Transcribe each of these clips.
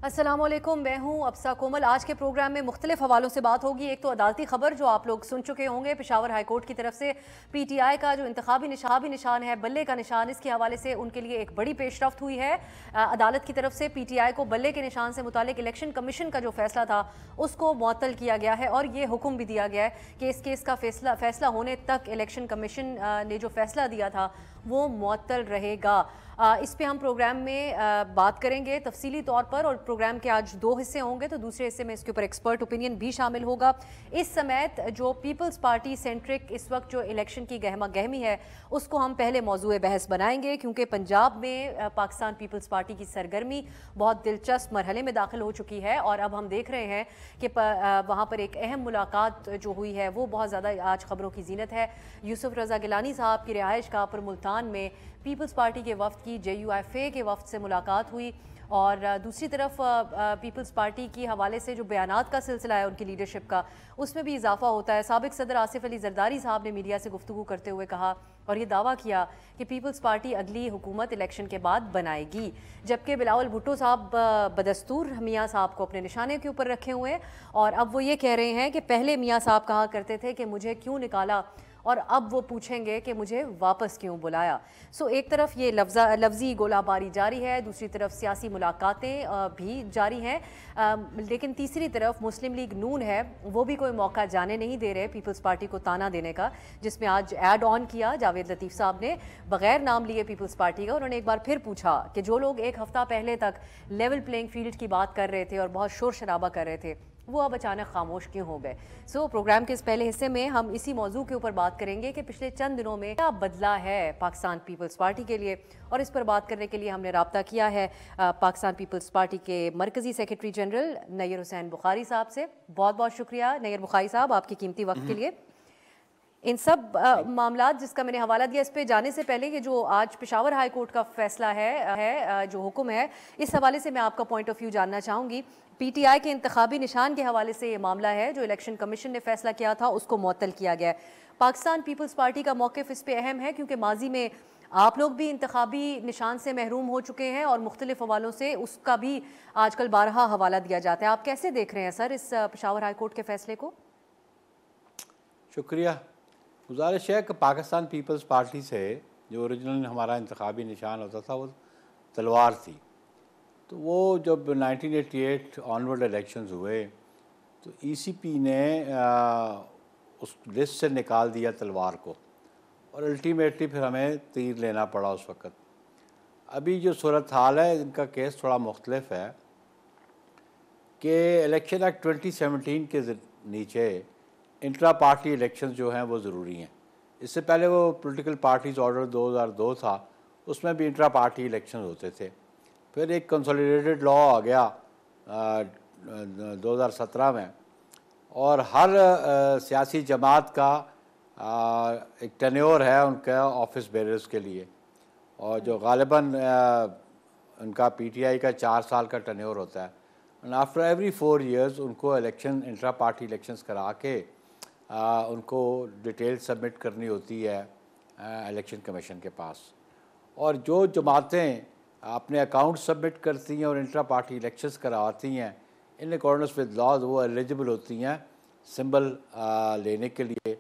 अस्सलामुअलैकुम, मैं हूं अब्सा कोमल। आज के प्रोग्राम में मुख्तलिफ हवालों से बात होगी। एक तो अदालती खबर जो आप लोग सुन चुके होंगे, पेशावर हाईकोर्ट की तरफ से पीटीआई का जो इंतखाबी निशान है, बल्ले का निशान, इसके हवाले से उनके लिए एक बड़ी पेशरफ्त हुई है। अदालत की तरफ से पीटीआई को बल्ले के निशान से मुतालिक इलेक्शन कमीशन का जो फैसला था उसको मुअत्तल किया गया है और ये हुक्म भी दिया गया है कि इस केस का फैसला होने तक इलेक्शन कमीशन ने जो फैसला दिया था वो मुअत्तल रहेगा। इस पे हम प्रोग्राम में बात करेंगे तफसीली तौर पर, और प्रोग्राम के आज दो हिस्से होंगे, तो दूसरे हिस्से में इसके ऊपर एक्सपर्ट ओपिनियन भी शामिल होगा। इस समेत जो पीपल्स पार्टी सेंट्रिक इस वक्त जो इलेक्शन की गहमा गहमी है उसको हम पहले मौजूए बहस बनाएंगे, क्योंकि पंजाब में पाकिस्तान पीपल्स पार्टी की सरगर्मी बहुत दिलचस्प मरहले में दाखिल हो चुकी है और अब हम देख रहे हैं कि वहाँ पर एक अहम मुलाकात जो हुई है वो बहुत ज़्यादा आज खबरों की जीनत है। यूसुफ रज़ा गिलानी साहब की रिहाइश गाह पर मुल्तान में पीपल्स पार्टी के वफ्द की JUIFA के वफ्द से मुलाकात हुई, और दूसरी तरफ पीपल्स पार्टी की हवाले से जो बयानात का सिलसिला है उनकी लीडरशिप का, उसमें भी इजाफा होता है। साबिक सदर आसिफ अली जरदारी साहब ने मीडिया से गुफ्तगू करते हुए कहा और ये दावा किया कि पीपल्स पार्टी अगली हुकूमत इलेक्शन के बाद बनाएगी, जबकि बिलावल भुट्टो साहब बदस्तूर मियाँ साहब को अपने निशाने के ऊपर रखे हुए हैं और अब वो ये कह रहे हैं कि पहले मियाँ साहब कहा करते थे कि मुझे क्यों निकाला, और अब वो पूछेंगे कि मुझे वापस क्यों बुलाया। सो एक तरफ ये लफ्ज़ी गोलाबारी जारी है, दूसरी तरफ सियासी मुलाकातें भी जारी हैं, लेकिन तीसरी तरफ मुस्लिम लीग नून है वो भी कोई मौका जाने नहीं दे रहे पीपल्स पार्टी को ताना देने का, जिसमें आज ऐड ऑन किया जावेद लतीफ़ साहब ने बगैर नाम लिए पीपल्स पार्टी का। उन्होंने एक बार फिर पूछा कि जो लोग एक हफ्ता पहले तक लेवल प्लेइंग फील्ड की बात कर रहे थे और बहुत शोर शराबा कर रहे थे, वो अब अचानक खामोश क्यों हो गए। सो प्रोग्राम के इस पहले हिस्से में हम इसी मौजू के ऊपर बात करेंगे कि पिछले चंद दिनों में क्या बदला है पाकिस्तान पीपल्स पार्टी के लिए, और इस पर बात करने के लिए हमने राब्ता किया है पाकिस्तान पीपल्स पार्टी के मरकज़ी सेक्रेटरी जनरल नैयर हुसैन बुखारी साहब से। बहुत बहुत शुक्रिया नैयर बुखारी साहब आपके कीमती वक्त के लिए। इन सब मामलात जिसका मैंने हवाला दिया, इस पे जाने से पहले ये जो आज पेशावर हाई कोर्ट का फैसला है जो हुक्म है, इस हवाले से मैं आपका पॉइंट ऑफ व्यू जानना चाहूँगी। पीटीआई के इंतखाबी निशान के हवाले से ये मामला है, जो इलेक्शन कमीशन ने फैसला किया था उसको मुअत्तल किया गया है। पाकिस्तान पीपल्स पार्टी का मौक़िफ़ इस पे अहम है क्योंकि माजी में आप लोग भी इंतखाबी निशान से महरूम हो चुके हैं और मुख्तलिफ हवालों से उसका भी आजकल बारहा हवाला दिया जाता है। आप कैसे देख रहे हैं सर इस पेशावर हाई कोर्ट के फैसले को? शुक्रिया। गुजारिश है कि पाकिस्तान पीपल्स पार्टी से जो ओरिजिनल हमारा इंतखाबी निशान होता था वो तलवार थी, तो वो जब 1988 ऑनवर्ड इलेक्शंस हुए तो ECP ने उस लिस्ट से निकाल दिया तलवार को, और अल्टीमेटली फिर हमें तीर लेना पड़ा उस वक़्त। अभी जो सूरत हाल है इनका केस थोड़ा मुख्तलिफ है कि इलेक्शन एक्ट 2017 के नीचे इंट्रा पार्टी इलेक्शन जो हैं वो ज़रूरी हैं। इससे पहले वो पॉलिटिकल पार्टीज़ ऑर्डर 2002 था, उसमें भी इंट्रा पार्टी इलेक्शन होते थे। फिर एक कंसोलिडेटेड लॉ आ गया 2017 में, और हर सियासी जमात का एक टेन्योर है उनका ऑफिस बेरर्स के लिए, और जो गालिबन उनका PTI का 4 साल का टेन्योर होता है। एंड आफ्टर एवरी 4 years उनको इलेक्शन इंट्रा पार्टी इलेक्शंस करा के उनको डिटेल सबमिट करनी होती है इलेक्शन कमीशन के पास, और जो जमातें अपने अकाउंट सबमिट करती हैं और इंट्रा पार्टी इलेक्शंस करवाती हैं इन अकॉर्डेंस विद लॉज वो एलिजिबल होती हैं सिंबल लेने के लिए,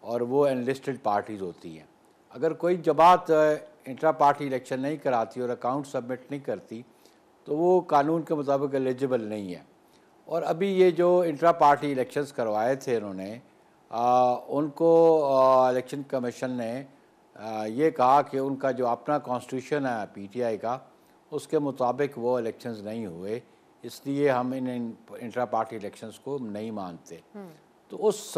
और वो एनलिस्टेड पार्टीज़ होती हैं। अगर कोई जमात इंट्रा पार्टी इलेक्शन नहीं कराती और अकाउंट सबमिट नहीं करती तो वो कानून के मुताबिक एलिजिबल नहीं है। और अभी ये जो इंट्रा पार्टी इलेक्शंस करवाए थे इन्होंने उनको इलेक्शन कमीशन ने ये कहा कि उनका जो अपना कॉन्स्टिट्यूशन है PTI का उसके मुताबिक वो इलेक्शंस नहीं हुए, इसलिए हम इन इंट्रा पार्टी इलेक्शंस को नहीं मानते। तो उस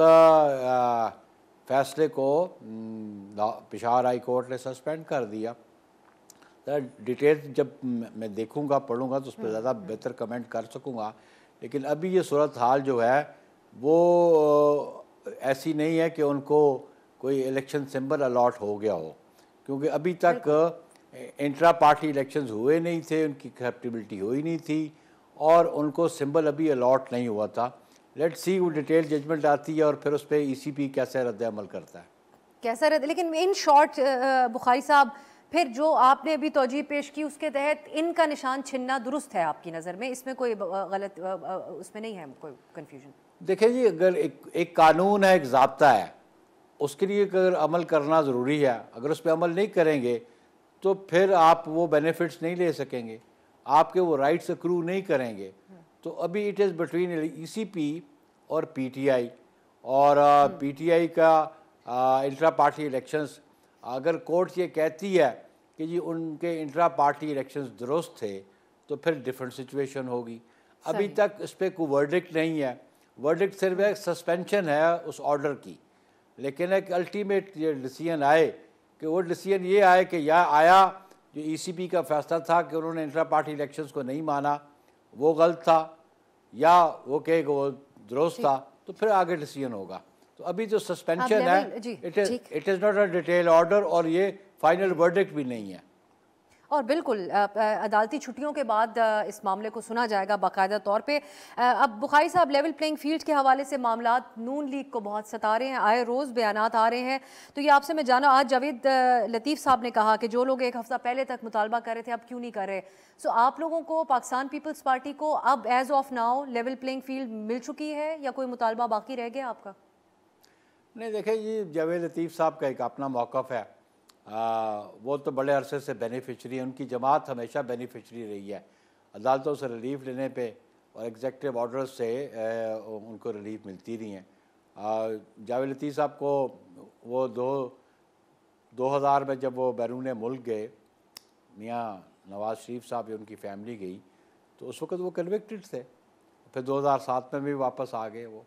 फैसले को पेशावर हाई कोर्ट ने सस्पेंड कर दिया। डिटेल जब मैं देखूंगा पढ़ूंगा तो उस पर ज़्यादा बेहतर कमेंट कर सकूंगा, लेकिन अभी ये सूरत हाल जो है वो ऐसी नहीं है कि उनको कोई इलेक्शन सिंबल अलॉट हो गया हो, क्योंकि अभी तक इंट्रा पार्टी इलेक्शंस हुए नहीं थे, उनकी एक्सेप्टेबिलिटी हुई नहीं थी और उनको सिंबल अभी अलॉट नहीं हुआ था। लेट्स सी वो डिटेल जजमेंट आती है और फिर उस पर ECP कैसे रद्द अमल करता है, कैसा रद्द। लेकिन इन शॉर्ट बुखारी साहब फिर जो आपने अभी तौजीह पेश की उसके तहत इनका निशान छीनना दुरुस्त है आपकी नज़र में, इसमें कोई गलत उसमें नहीं है कोई कन्फ्यूजन? देखिए जी, अगर एक कानून है, एक ज़ाब्ता है, उसके लिए अगर अमल करना ज़रूरी है, अगर उस पर अमल नहीं करेंगे तो फिर आप वो बेनिफिट्स नहीं ले सकेंगे, आपके वो राइट्स अक्रू नहीं करेंगे। तो अभी इट इज़ बिटवीन ईसीपी और पीटीआई, और पीटीआई का इंट्रा पार्टी इलेक्शंस, अगर कोर्ट ये कहती है कि जी उनके इंट्रा पार्टी इलेक्शंस दुरुस्त थे तो फिर डिफरेंट सिचुएशन होगी। अभी तक इस पर कोई वर्डिक्ट नहीं है, वर्डिक्ट सिर्फ एक सस्पेंशन है उस ऑर्डर की, लेकिन एक अल्टीमेट ये डिसीजन आए कि वो डिसीजन ये आए कि या आया जो ईसीपी का फैसला था कि उन्होंने इंट्रा पार्टी इलेक्शंस को नहीं माना वो गलत था, या वो कहे कि वो दुरुस्त था, तो फिर आगे डिसीजन होगा। तो अभी जो सस्पेंशन है it is not a detail order, और ये फाइनल वर्डिक्ट भी नहीं है। और बिल्कुल अदालती छुट्टियों के बाद इस मामले को सुना जाएगा बाकायदा तौर पे। अब बुखारी साहब, लेवल प्लेइंग फील्ड के हवाले से मामलात नून लीग को बहुत सता रहे हैं, आए रोज़ बयानात आ रहे हैं, तो ये आपसे मैं जाना, आज जावेद लतीफ़ साहब ने कहा कि जो लोग एक हफ़्ता पहले तक मुतालबा कर रहे थे अब क्यों नहीं कर रहे। सो आप लोगों को, पाकिस्तान पीपल्स पार्टी को अब as of now level playing field मिल चुकी है या कोई मुतालबा बाकी रह गया आपका? नहीं, देखिए ये जावेद लतीफ़ साहब का एक अपना मौक़िफ़ है, वो तो बड़े अरसे से बेनिफिशरी हैं, उनकी जमात हमेशा बेनिफिशरी रही है अदालतों से रिलीफ लेने पे और एग्जेक्टिव ऑर्डर्स से उनको रिलीफ मिलती रही हैं। जावेद लतीफ़ साहब को वो 2000 में जब वो बैरून मुल्क गए, मियाँ नवाज़ शरीफ साहब या उनकी फैमिली गई, तो उस वक़्त वो कन्विक्टेड थे। फिर 2007 में भी वापस आ गए वो,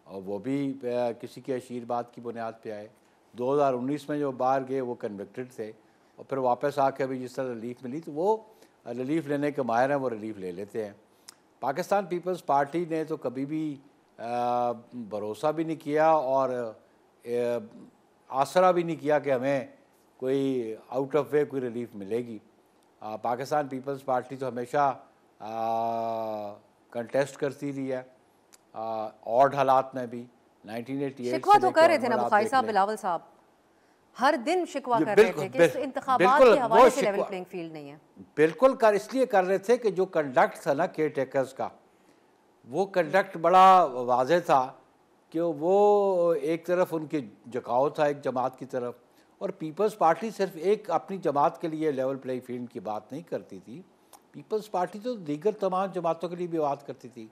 और वो भी किसी के आशीर्वाद की बुनियाद पे आए। 2019 में जो बाहर गए वो कन्विक्टेड थे, और फिर वापस आके अभी जिस तरह रिलीफ मिली, तो वो रिलीफ लेने के माहिर हैं, वो रिलीफ ले लेते हैं। पाकिस्तान पीपल्स पार्टी ने तो कभी भी भरोसा भी नहीं किया और आसरा भी नहीं किया कि हमें कोई आउट ऑफ वे कोई रिलीफ मिलेगी। पाकिस्तान पीपल्स पार्टी तो हमेशा कंटेस्ट करती रही है, ऑड हालात में भी। 1988 शिकवा तो कर रहे थे ना बुखारी साहब, बिलावल साहब हर दिन शिकवा कर रहे थे कि इंतखाबात के हवाले से लेवल प्लेइंग फील्ड नहीं है। बिल्कुल इसलिए कर रहे थे कि जो कंडक्ट था ना केयर टेकर्स का, वो कंडक्ट बड़ा वाज़ेह था कि वो एक तरफ उनकी झुकाव था एक जमात की तरफ, और पीपल्स पार्टी सिर्फ एक अपनी जमात के लिए लेवल प्लेइंग फील्ड की बात नहीं करती थी। पीपल्स पार्टी तो दीगर तमाम जमातों के लिए भी बात करती थी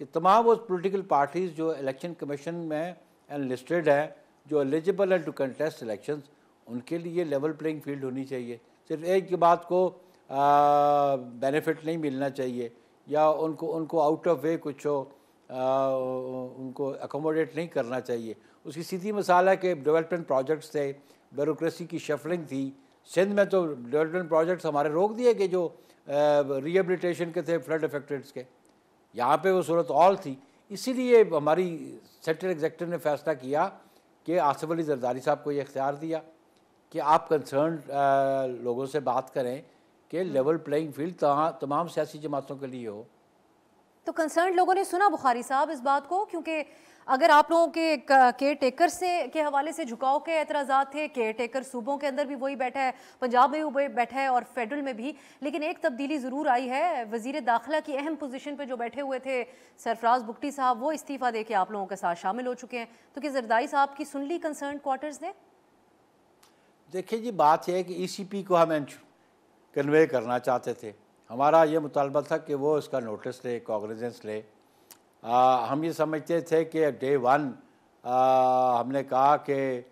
कि तमाम वो पॉलिटिकल पार्टीज़ जो इलेक्शन कमीशन में एनलिस्टेड है, जो एलिजिबल है टू कंटेस्ट इलेक्शंस, उनके लिए लेवल प्लेइंग फील्ड होनी चाहिए। सिर्फ एक जमात को बेनिफिट नहीं मिलना चाहिए, या उनको आउट ऑफ वे कुछ उनको अकोमोडेट नहीं करना चाहिए। उसकी सीधी मिसाल है कि डेवलपमेंट प्रोजेक्ट्स थे, ब्यूरोक्रेसी की शफलिंग थी। सिंध में तो डेवलपमेंट प्रोजेक्ट्स हमारे रोक दिए कि जो रिहेबिलिटेशन के थे फ्लड अफेक्टेड्स के, यहाँ पे वो सूरत ऑल थी। इसीलिए हमारी सेंट्रल एग्जेक्टिव ने फैसला किया कि आसिफ अली जरदारी साहब को ये इख्तियार दिया कि आप कंसर्न लोगों से बात करें कि लेवल प्लेइंग फील्ड तमाम सियासी जमातों के लिए हो। तो कंसर्न लोगों ने सुना बुखारी साहब इस बात को, क्योंकि अगर आप लोगों के केयर टेकर से के हवाले से झुकाव के एतराज़ात थे, केयर टेकर सूबों के अंदर भी वही बैठा है, पंजाब में भी वही बैठा है और फेडरल में भी, लेकिन एक तब्दीली ज़रूर आई है। वज़ीर दाखिला की अहम पोजीशन पे जो बैठे हुए थे सरफराज बुगटी साहब, वो इस्तीफ़ा दे के आप लोगों के साथ शामिल हो चुके हैं। तो क्या जरदारी साहब की सुन ली कंसर्न क्वार्टर्स ने? देखिए जी, बात यह है कि ECP को हम कन्वे करना चाहते थे। हमारा ये मुतालबा था कि वो इसका नोटिस ले, कॉग्निजेंस ले। हम ये समझते थे कि डे वन हमने कहा कि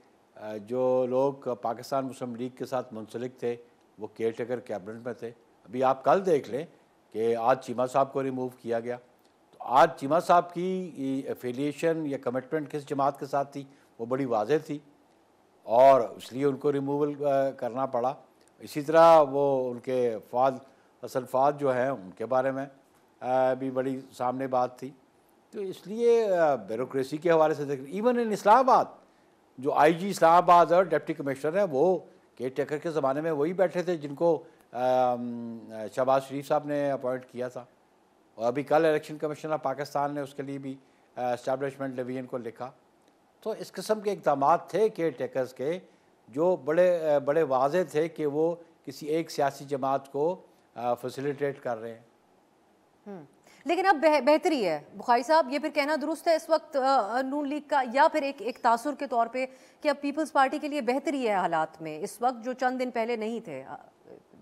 जो लोग पाकिस्तान मुस्लिम लीग के साथ मुंसलिक थे वो केयर टेकर कैबिनेट में थे। अभी आप कल देख लें कि आज चीमा साहब को रिमूव किया गया, तो आज चीमा साहब की एफिलिएशन या कमिटमेंट किस जमात के साथ थी वो बड़ी वाज़ेह थी, और इसलिए उनको रिमूवल करना पड़ा। इसी तरह वो उनके असल फाद जो हैं उनके बारे में भी बड़ी सामने बात थी। तो इसलिए ब्यूरोक्रेसी के हवाले से देख, इवन इन इस्लामाबाद जो IG इस्लामाबाद और डिप्टी कमिश्नर हैं वो केयर टेकर के ज़माने में वही बैठे थे जिनको शहबाज शरीफ साहब ने अपॉइंट किया था। और अभी कल इलेक्शन कमीशन ऑफ पाकिस्तान ने उसके लिए भी एस्टैब्लिशमेंट डिवीजन को लिखा। तो इस किस्म के इक़दाम थे केयर टेकर्स के जो बड़े वाज़ेह थे कि वो किसी एक सियासी जमात को फैसिलिटेट कर रहे हैं। लेकिन अब बेहतरी है बुखारी साहब, ये फिर कहना दुरुस्त है इस वक्त नून लीग का, या फिर एक तासुर के तौर पे कि अब पीपल्स पार्टी के लिए बेहतरी है हालात में इस वक्त जो चंद दिन पहले नहीं थे?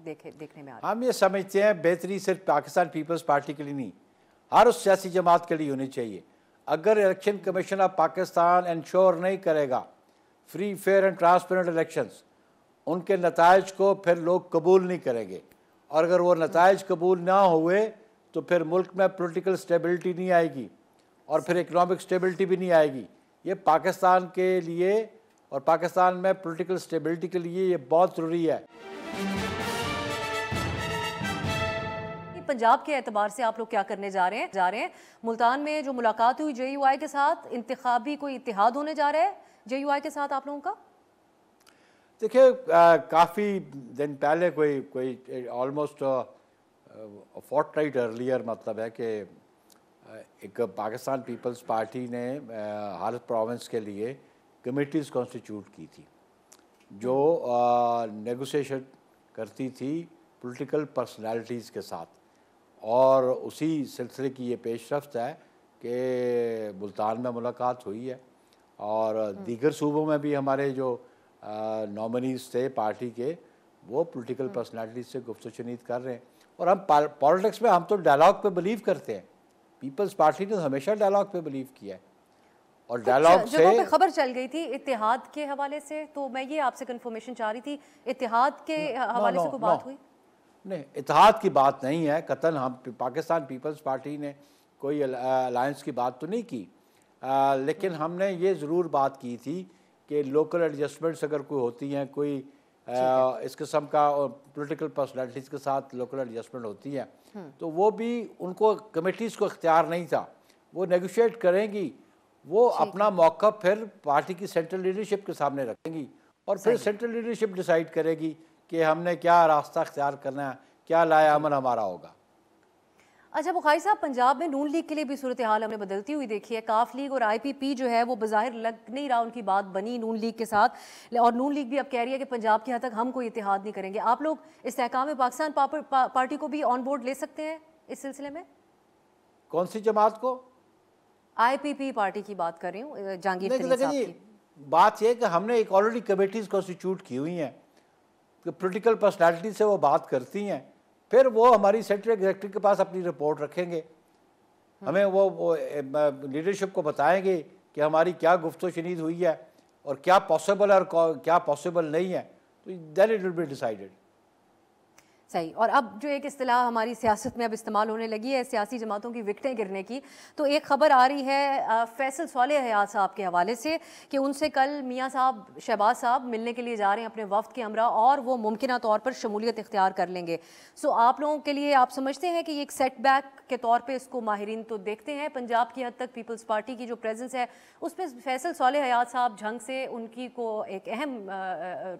देखने में आ रहा है। हम ये समझते हैं बेहतरी सिर्फ पाकिस्तान पीपल्स पार्टी के लिए नहीं, हर उस सियासी जमात के लिए होनी चाहिए। अगर election commission of Pakistan ensure नहीं करेगा free fair and transparent elections, उनके नताइज को फिर लोग कबूल नहीं करेंगे, और अगर वो नताइज कबूल ना हुए तो फिर मुल्क में पॉलिटिकल स्टेबिलिटी नहीं आएगी और फिर इकोनॉमिक स्टेबिलिटी भी नहीं आएगी। ये पाकिस्तान के लिए और पाकिस्तान में पॉलिटिकल स्टेबिलिटी के लिए ये बहुत ज़रूरी है। पंजाब के एतबार से आप लोग क्या करने जा रहे हैं? मुल्तान में जो मुलाकात हुई JUI के साथ, इंतखाबी कोई इत्तेहाद होने जा रहा है JUI के साथ आप लोगों का? देखिए काफ़ी दिन पहले कोई ऑलमोस्ट फोर्टनाइट अर्लियर मतलब है कि एक पाकिस्तान पीपल्स पार्टी ने हर प्रोविंस के लिए कमेटीज़ कॉन्स्टिट्यूट की थी जो नेगोशिएशन करती थी पॉलिटिकल पर्सनालिटीज़ के साथ, और उसी सिलसिले की ये पेशरफ्त है कि मुल्तान में मुलाकात हुई है और दीगर सूबों में भी हमारे जो नॉमिनीज़ थे पार्टी के वो पॉलिटिकल पर्सनालिटीज़ से गुफ्तगू कर रहे हैं। और हम पॉलिटिक्स में हम तो डायलॉग पे बिलीव करते हैं, पीपल्स पार्टी ने हमेशा डायलॉग पे बिलीव किया है और डायलॉग से खबर चल गई थी इत्तेहाद के हवाले से, तो मैं ये आपसे कंफर्मेशन चाह रही थी, इत्तेहाद के हवाले से कोई बात हुई? नहीं, इत्तेहाद की बात नहीं है कतन। हम पाकिस्तान पीपल्स पार्टी ने कोई अलायंस की बात तो नहीं की, लेकिन हमने ये ज़रूर बात की थी कि लोकल एडजस्टमेंट्स अगर कोई होती हैं, कोई इस किस्म का पॉलिटिकल पर्सनालिटीज़ के साथ लोकल एडजस्टमेंट होती है तो वो भी उनको कमेटीज़ को इख्तियार नहीं था, वो नेगोशिएट करेंगी, वो अपना मौका फिर पार्टी की सेंट्रल लीडरशिप के सामने रखेंगी और फिर सेंट्रल लीडरशिप डिसाइड करेगी कि हमने क्या रास्ता इख्तियार करना है, क्या लाया अमल हमारा होगा। अच्छा बुखारी साहब, पंजाब में नून लीग के लिए भी सूरत हाल हमने बदलती हुई देखी है। काफ लीग और IPP जो है वो बज़ाहिर लग नहीं रहा उनकी बात बनी नून लीग के साथ, और नून लीग भी अब कह रही है कि पंजाब की हद तक हम कोई इत्तेहाद नहीं करेंगे। आप लोग इस्तेहकाम पाकिस्तान पार्टी को भी ऑन बोर्ड ले सकते हैं इस सिलसिले में? कौन सी जमात को? IPP पार्टी की बात कर रही हूँ, जहांगीर तरीन साहब की। बात यह है कि हमने एक ऑलरेडी कमेटीज़ कॉन्स्टिट्यूट की हुई हैं कि पॉलिटिकल पर्सनालिटी से वो बात करती हैं, फिर वो हमारी सेंट्रल एग्जीक्यूटिव के पास अपनी रिपोर्ट रखेंगे, हमें वो लीडरशिप को बताएंगे कि हमारी क्या गुफ्तगू शनीद हुई है और क्या पॉसिबल है और क्या पॉसिबल नहीं है, तो then it will be decided. सही। और अब जो एक इस्तिलाह हमारी सियासत में अब इस्तेमाल होने लगी है सियासी जमातों की विकटें गिरने की, तो एक ख़बर आ रही है फैसल सालेह हयात साहब के हवाले से कि उनसे कल मियाँ साहब शहबाज साहब मिलने के लिए जा रहे हैं अपने वफ्द के हमरा, और वो मुमकिना तौर पर शमूलियत इख्तियार कर लेंगे। सो आप लोगों के लिए आप समझते हैं कि ये एक सेटबैक के तौर पे इसको माहिरीन तो देखते हैं पंजाब की हद तक पीपल्स पार्टी की जो प्रेजेंस है उसमें फैसल सालेह हयात साहब झंग से उनकी को एक अहम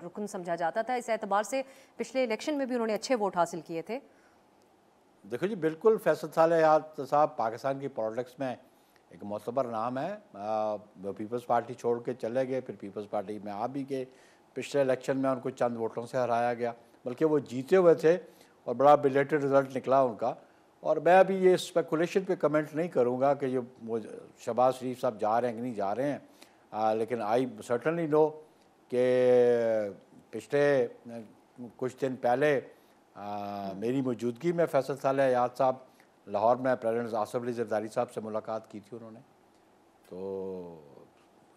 रुकन समझा जाता था, इस एतबार से पिछले इलेक्शन में भी उन्होंने अच्छे वोट हासिल किए थे। देखो जी, बिल्कुल फैसल सालेह हयात साहब पाकिस्तान की पॉलिटिक्स में एक मोतबर नाम है। वो पीपल्स पार्टी छोड़ के चले गए, फिर पीपल्स पार्टी में आ भी गए, पिछले इलेक्शन में उनको चंद वोटों से हराया गया, बल्कि वो जीते हुए थे और बड़ा बिलेटेड रिजल्ट निकला उनका। और मैं अभी ये स्पेकुलेशन पे कमेंट नहीं करूँगा कि ये वो शहबाज शरीफ साहब जा रहे हैं कि नहीं जा रहे हैं, लेकिन आई सर्टनली नो कि पिछले कुछ दिन पहले मेरी मौजूदगी में फैसल सालेह हयात साहब लाहौर में प्रेसिडेंट आसिफ अली जरदारी साहब से मुलाकात की थी उन्होंने। तो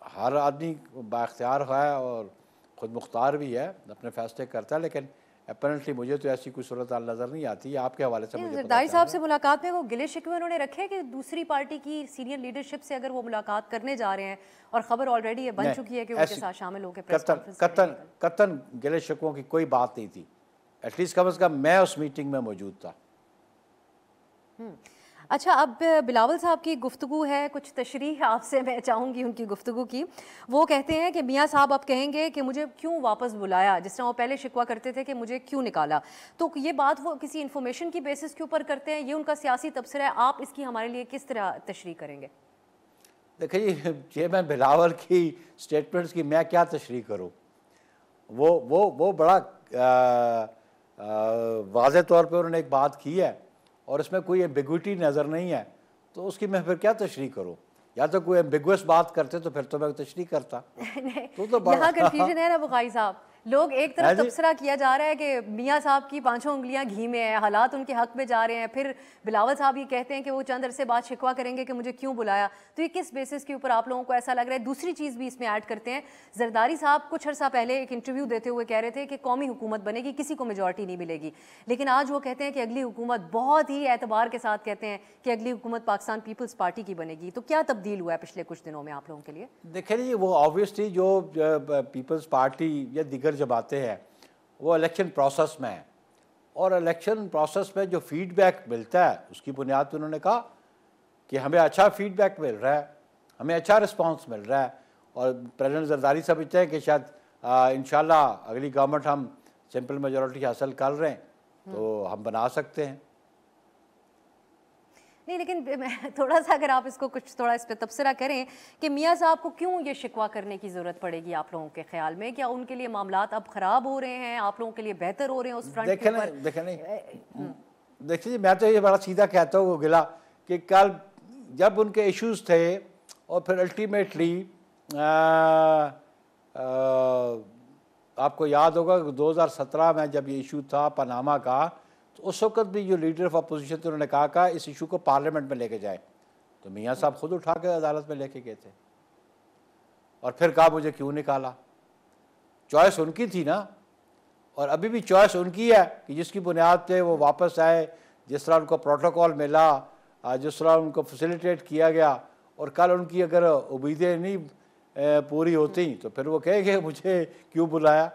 हर आदमी बाख्तियार है और ख़ुद मुख्तार भी है, अपने फैसले करता है, लेकिन अपरेंटली मुझे तो ऐसी कोई सूरत नज़र नहीं आती। आपके हवाले से मुझे जरदारी साहब से मुलाकात में वो गिले शिकवे उन्होंने रखे कि दूसरी पार्टी की सीनियर लीडरशिप से अगर वो मुलाकात करने जा रहे हैं, और खबर ऑलरेडी ये बन चुकी है कि उनके साथ शामिल होकर प्रेस कॉन्फ्रेंस कतन गिले शिकवों की कोई बात नहीं थी। एटलीस्ट कम से कम मैं उस मीटिंग में मौजूद था। अच्छा, अब बिलावल साहब की गुफ्तगू है, कुछ तशरीह आपसे मैं चाहूँगी उनकी गुफ्तगू की। वो कहते हैं कि मियाँ साहब अब कहेंगे कि मुझे क्यों वापस बुलाया, जिस तरह वो पहले शिकवा करते थे कि मुझे क्यों निकाला, तो ये बात वो किसी इन्फॉर्मेशन की बेसिस के ऊपर करते हैं, ये उनका सियासी तबसरा है, आप इसकी हमारे लिए किस तरह तशरीह करेंगे? देखिए, चेयरमैन बिलावल की स्टेटमेंट्स की मैं क्या तशरीह करूँ, वो बड़ा वाज़े तौर पे उन्होंने एक बात की है और इसमें कोई एम्बिग्विटी नज़र नहीं है, तो उसकी मैं फिर क्या तशरीह करूँ? या तो कोई एम्बिगुअस बात करते तो फिर तो मैं तशरीह करता। तो यहाँ कन्फ्यूजन है ना बुखारी साहब, लोग एक तरफ जी। तबसरा किया जा रहा है कि मियाँ साहब की पांचों उंगलियां घी में है, हालात उनके हक में जा रहे हैं, फिर बिलावल साहब ये कहते हैं कि वो चंद अरसे बाद शिकवा करेंगे कि मुझे क्यों बुलाया। तो ये किस बेसिस के ऊपर आप लोगों को ऐसा लग रहा है? दूसरी चीज़ भी इसमें ऐड करते हैं, जरदारी साहब कुछ अर्सा पहले एक इंटरव्यू देते हुए कह रहे थे कि कौमी हुकूमत बनेगी, किसी को मेजॉरिटी नहीं मिलेगी, लेकिन आज वो कहते हैं कि अगली हुकूमत, बहुत ही एतबार के साथ कहते हैं कि अगली हुकूमत पाकिस्तान पीपल्स पार्टी की बनेगी। तो क्या तब्दील हुआ है पिछले कुछ दिनों में आप लोगों के लिए? देखिए जी, वो ऑब्वियसली जो पीपल्स पार्टी या दीगर जमातें हैं वो इलेक्शन प्रोसेस में है, और इलेक्शन प्रोसेस में जो फीडबैक मिलता है उसकी बुनियाद पर उन्होंने कहा कि हमें अच्छा फीडबैक मिल रहा है, हमें अच्छा रिस्पांस मिल रहा है, और प्रेसिडेंट जरदारी साहब चाहे कि शायद इंशाल्लाह अगली गवर्नमेंट हम सिंपल मेजॉरिटी हासिल कर रहे हैं तो हम बना सकते हैं। नहीं, लेकिन थोड़ा सा अगर आप इसको कुछ थोड़ा इस पर तबसरा करें कि मियाँ साहब को क्यों ये शिकवा करने की ज़रूरत पड़ेगी आप लोगों के ख्याल में? क्या उनके लिए मामलात अब ख़राब हो रहे हैं, आप लोगों के लिए बेहतर हो रहे हैं उस फ्रंट के ऊपर? देखिए जी, मैं तो ये बड़ा सीधा कहता हूँ गिला कि कल जब उनके इश्यूज थे और फिर अल्टीमेटली आपको याद होगा 2017 में जब ये इशू था पनामा का, तो उस वक्त भी जो लीडर ऑफ अपोजिशन थे उन्होंने कहा इस इशू को पार्लियामेंट में लेके जाए, तो मियाँ साहब खुद उठा के अदालत में लेके गए थे और फिर कहा मुझे क्यों निकाला। चॉइस उनकी थी ना, और अभी भी चॉइस उनकी है कि जिसकी बुनियाद पे वो वापस आए, जिस तरह उनको प्रोटोकॉल मिला, जिस तरह उनको फैसिलिटेट किया गया, और कल उनकी अगर उम्मीदें नहीं पूरी होती तो फिर वो कहेंगे मुझे क्यों बुलाया।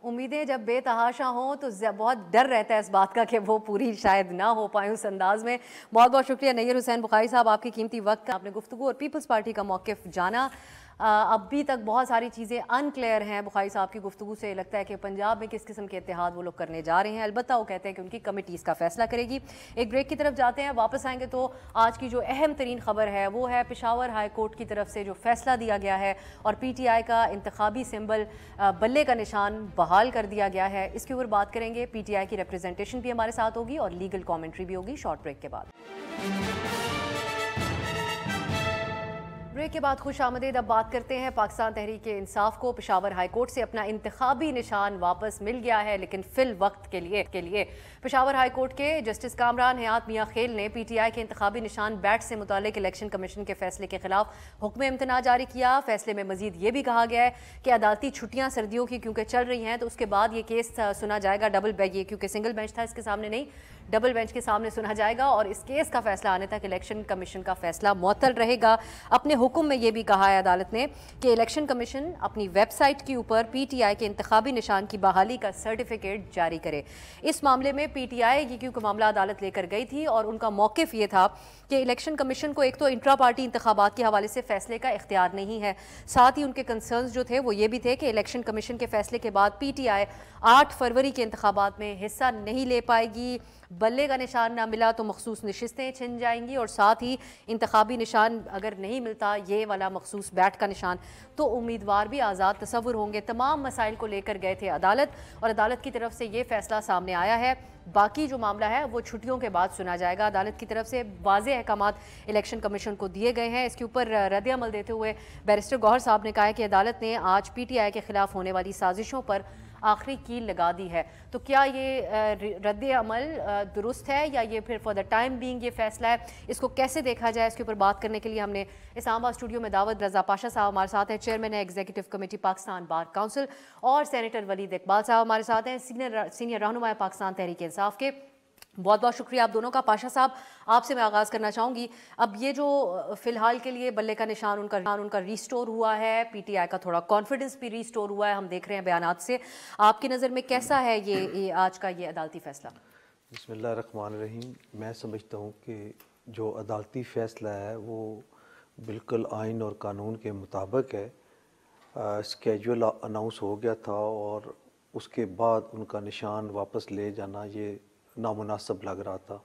उम्मीदें जब बेतहाशा हों तो बहुत डर रहता है इस बात का कि वो पूरी शायद ना हो पाए उस अंदाज में। बहुत बहुत शुक्रिया नैयर हुसैन बुखारी साहब, आपकी कीमती वक्त, आपने गुफ्तगू और पीपल्स पार्टी का मौक़िफ़ जाना। अभी तक बहुत सारी चीज़ें अनक्लियर हैं। बुखारी साहब की गुफ्तगू से लगता है कि पंजाब में किस किस्म के इत्तेहाद वो लोग करने जा रहे हैं। अलबत्ता वो कहते हैं कि उनकी कमेटी इसका फैसला करेगी। एक ब्रेक की तरफ जाते हैं, वापस आएंगे तो आज की जो अहम तरीन खबर है वो है पेशावर हाई कोर्ट की तरफ से जो फैसला दिया गया है और PTI का इंतखाबी सिंबल बल्ले का निशान बहाल कर दिया गया है। इसके ऊपर बात करेंगे। PTI की रिप्रेजेंटेशन भी हमारे साथ होगी और लीगल कॉमेंट्री भी होगी शॉर्ट ब्रेक के बाद। ब्रेक के बाद खुश आमदीद। अब बात करते हैं पाकिस्तान तहरीक इंसाफ को पेशावर हाई कोर्ट से अपना इंतखाबी निशान वापस मिल गया है, लेकिन फिल वक्त के लिए पेशावर हाई कोर्ट के जस्टिस कामरान हयात मियाँ खेल ने PTI के इंतखाबी निशान बैट से मुतालिक इलेक्शन कमीशन के फैसले के खिलाफ हुक्म इम्तना जारी किया। फैसले में मजीद ये भी कहा गया है कि अदालती छुट्टियाँ सर्दियों की क्योंकि चल रही हैं तो उसके बाद ये केस सुना जाएगा डबल बेंच, ये क्योंकि सिंगल बेंच था इसके सामने नहीं, डबल बेंच के सामने सुना जाएगा और इस केस का फैसला आने तक इलेक्शन कमीशन का फैसला मुअत्तल रहेगा। अपने हुक्म में ये भी कहा है अदालत ने कि इलेक्शन कमीशन अपनी वेबसाइट के ऊपर PTI के इंतखाबी निशान की बहाली का सर्टिफिकेट जारी करे। इस मामले में PTI ये क्योंकि मामला अदालत लेकर गई थी और उनका मौक़िफ़ ये था कि इलेक्शन कमीशन को एक तो इंट्रा पार्टी इंतखाबात के हवाले से फैसले का इख्तियार नहीं है, साथ ही उनके कंसर्न्स जो थे वो ये भी थे कि इलेक्शन कमीशन के फैसले के बाद PTI 8 फरवरी के इंतखाबात में हिस्सा नहीं ले पाएगी, बल्ले का निशान ना मिला तो मखसूस नशिस्तें छिन जाएंगी और साथ ही इंतखाबी निशान अगर नहीं मिलता ये वाला मखसूस बैट का निशान तो उम्मीदवार भी आज़ाद तसव्वुर होंगे। तमाम मसाइल को लेकर गए थे अदालत और अदालत की तरफ से ये फैसला सामने आया है। बाकी जो मामला है वो छुट्टियों के बाद सुना जाएगा। अदालत की तरफ से वाज़ेह अहकामात इलेक्शन कमीशन को दिए गए हैं। इसके ऊपर रद्द अमल देते हुए बैरिस्टर गौहर साहब ने कहा है कि अदालत ने आज PTI के खिलाफ होने वाली साजिशों पर आखिरी कील लगा दी है। तो क्या ये रद्द अमल दुरुस्त है या ये फिर फॉर द टाइम बीइंग ये फैसला है, इसको कैसे देखा जाए, इसके ऊपर बात करने के लिए हमने इस्लामाबाद स्टूडियो में दावत रजा पाशा साहब हमारे साथ हैं, चेयरमैन है executive committee Pakistan bar council, और सेनेटर वलीद इकबाल साहब हमारे साथ हैं, सीनियर रहनुमा पाकिस्तान तहरीक इंसाफ के। बहुत बहुत शुक्रिया आप दोनों का। पाशा साहब, आपसे मैं आगाज़ करना चाहूँगी। अब ये जो फ़िलहाल के लिए बल्ले का निशान उनका रीस्टोर हुआ है, PTI का थोड़ा कॉन्फिडेंस भी रीस्टोर हुआ है, हम देख रहे हैं बयानात से, आपकी नज़र में कैसा है ये आज का ये अदालती फ़ैसला? बिस्मिल्लाहिर्रहमानिर्रहीम। मैं समझता हूँ कि जो अदालती फ़ैसला है वो बिल्कुल आइन और कानून के मुताबिक है। स्केजुअल अनाउंस हो गया था और उसके बाद उनका निशान वापस ले जाना ये नामुनासिब लग रहा था।